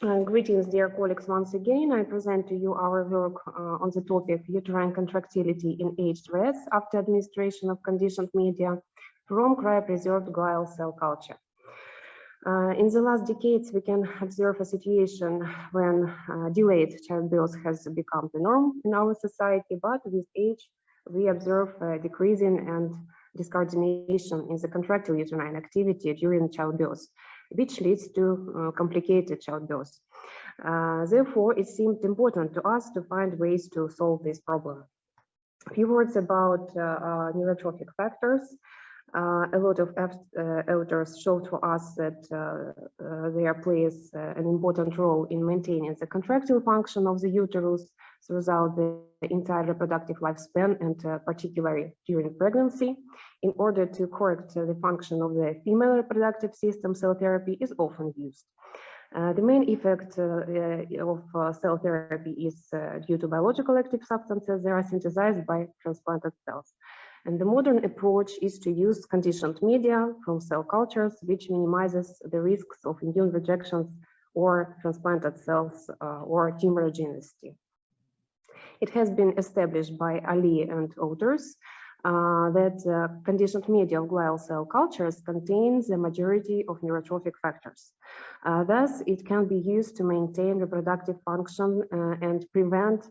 Greetings, dear colleagues. Once again, I present to you our work on the topic uterine contractility in aged rats after administration of conditioned media from cryopreserved glial cell culture. In the last decades, we can observe a situation when delayed childbirth has become the norm in our society, but with age, we observe a decreasing and discoordination in the contractile uterine activity during childbirth, which leads to complicated childbirth. Therefore, it seemed important to us to find ways to solve this problem. A few words about neurotrophic factors. A lot of authors showed for us that they plays an important role in maintaining the contractile function of the uterus throughout the entire reproductive lifespan, and particularly during pregnancy. In order to correct the function of the female reproductive system, cell therapy is often used. The main effect of cell therapy is due to biological active substances that are synthesized by transplanted cells. And the modern approach is to use conditioned media from cell cultures, which minimizes the risks of immune rejections or transplanted cells or tumorigenicity. It has been established by Ali and authors that conditioned media of glial cell cultures contains the majority of neurotrophic factors. Thus, it can be used to maintain reproductive function and prevent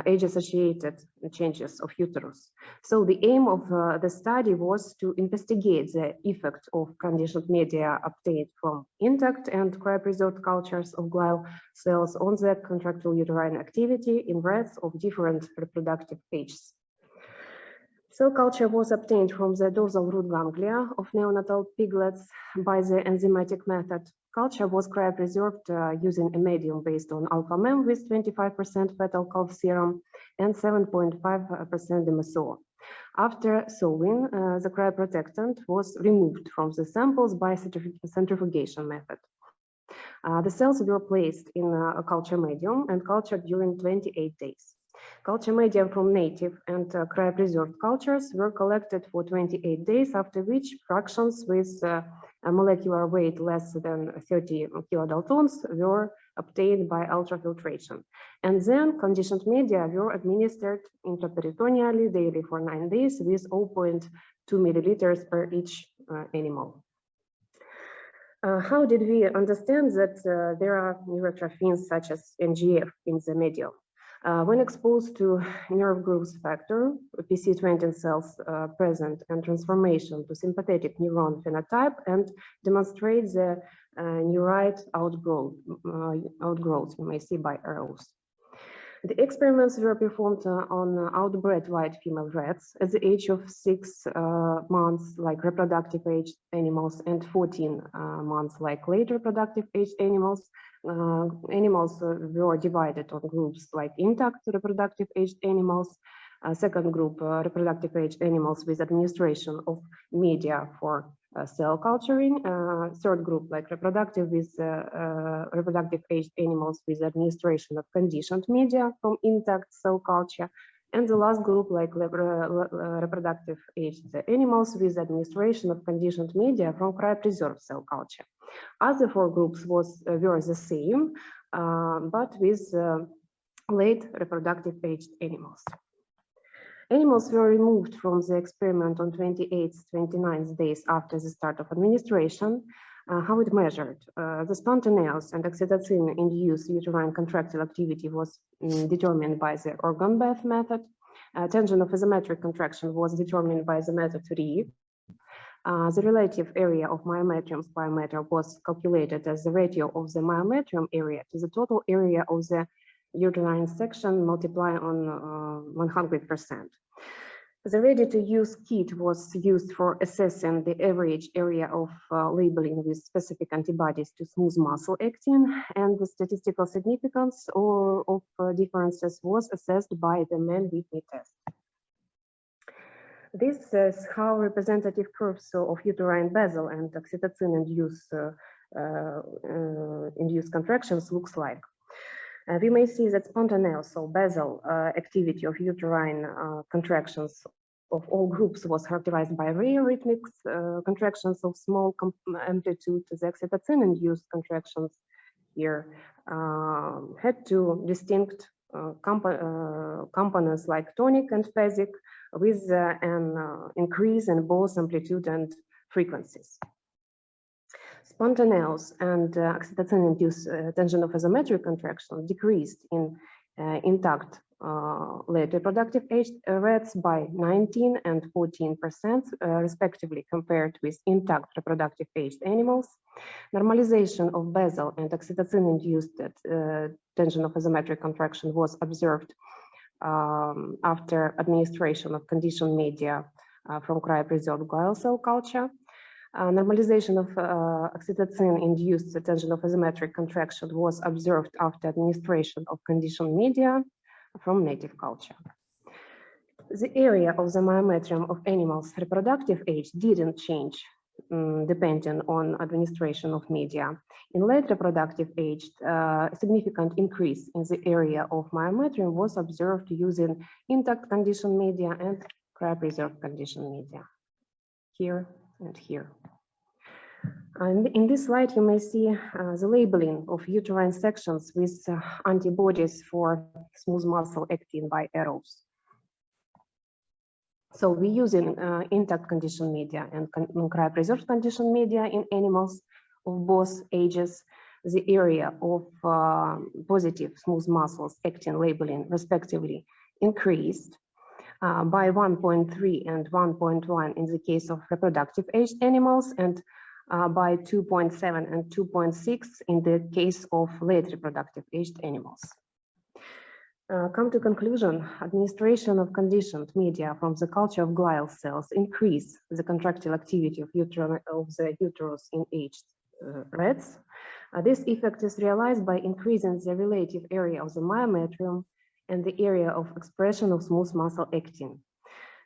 age-associated changes of uterus. So the aim of the study was to investigate the effect of conditioned media obtained from intact and cryopreserved cultures of glial cells on the contractile uterine activity in rats of different reproductive ages. Cell culture was obtained from the dorsal root ganglia of neonatal piglets by the enzymatic method. Culture was cryopreserved using a medium based on alpha-mem with 25% fetal calf serum and 7.5% DMSO. After thawing, the cryoprotectant was removed from the samples by centrifugation method. The cells were placed in a culture medium and cultured during 28 days. Culture media from native and cryopreserved cultures were collected for 28 days, after which fractions with a molecular weight less than 30 kilodaltons were obtained by ultrafiltration. And then conditioned media were administered intraperitoneally daily for 9 days with 0.2 milliliters per each animal. How did we understand that there are neurotrophins such as NGF in the medium? When exposed to nerve growth factor, PC20 cells present and transformation to sympathetic neuron phenotype and demonstrate the neurite outgrowth, you may see by arrows. The experiments were performed on outbred white female rats at the age of 6 months, like reproductive aged animals, and 14 months, like late reproductive aged animals. Animals were divided on groups like intact reproductive aged animals, second group reproductive aged animals with administration of media for cell culturing, third group like reproductive aged animals with administration of conditioned media from intact cell culture, and the last group like reproductive aged animals with administration of conditioned media from cryopreserved cell culture. Other 4 groups were the same, but with late reproductive aged animals. Animals were removed from the experiment on 28th, 29th days after the start of administration. How it measured? The spontaneous and oxytocin-induced uterine contractile activity was determined by the organ bath method. Tension of isometric contraction was determined by the method 3. The relative area of myometrium per meter was calculated as the ratio of the myometrium area to the total area of the uterine section multiplied on 100%. The ready-to-use kit was used for assessing the average area of labeling with specific antibodies to smooth muscle actin, and the statistical significance of differences was assessed by the Mann-Whitney test. This is how representative curves of uterine basal and oxytocin-induced contractions looks like. We may see that spontaneous or basal activity of uterine contractions of all groups was characterized by rare rhythmic contractions of small amplitude. The oxytocin-induced contractions here had two distinct components like tonic and phasic, with an increase in both amplitude and frequencies. Spontaneous and oxytocin-induced tension of isometric contraction decreased in intact late reproductive age rats by 19 and 14% respectively, compared with intact reproductive aged animals. Normalization of basal and oxytocin-induced tension of isometric contraction was observed after administration of conditioned media from cryopreserved glial cell culture. Normalization of oxytocin-induced tension of isometric contraction was observed after administration of conditioned media from native culture. The area of the myometrium of animals' reproductive age didn't change depending on administration of media. In late reproductive age, a significant increase in the area of myometrium was observed using intact conditioned media and cryopreserved conditioned media, here and here. And in this slide, you may see the labeling of uterine sections with antibodies for smooth muscle actin by arrows. So we're using intact conditioned media and cryopreserved conditioned media in animals of both ages. The area of positive smooth muscles actin labeling respectively increased by 1.3 and 1.1 in the case of reproductive aged animals, and by 2.7 and 2.6 in the case of late reproductive aged animals. Come to conclusion, administration of conditioned media from the culture of glial cells increase the contractile activity of the uterus in aged rats. This effect is realized by increasing the relative area of the myometrium and the area of expression of smooth muscle actin.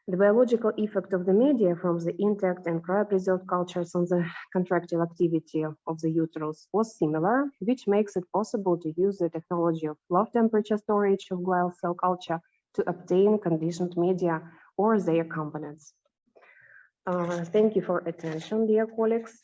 The biological effect of the media from the intact and cryopreserved cultures on the contractile activity of the uterus was similar, which makes it possible to use the technology of low temperature storage of glial cell culture to obtain conditioned media or their components. Thank you for attention, dear colleagues.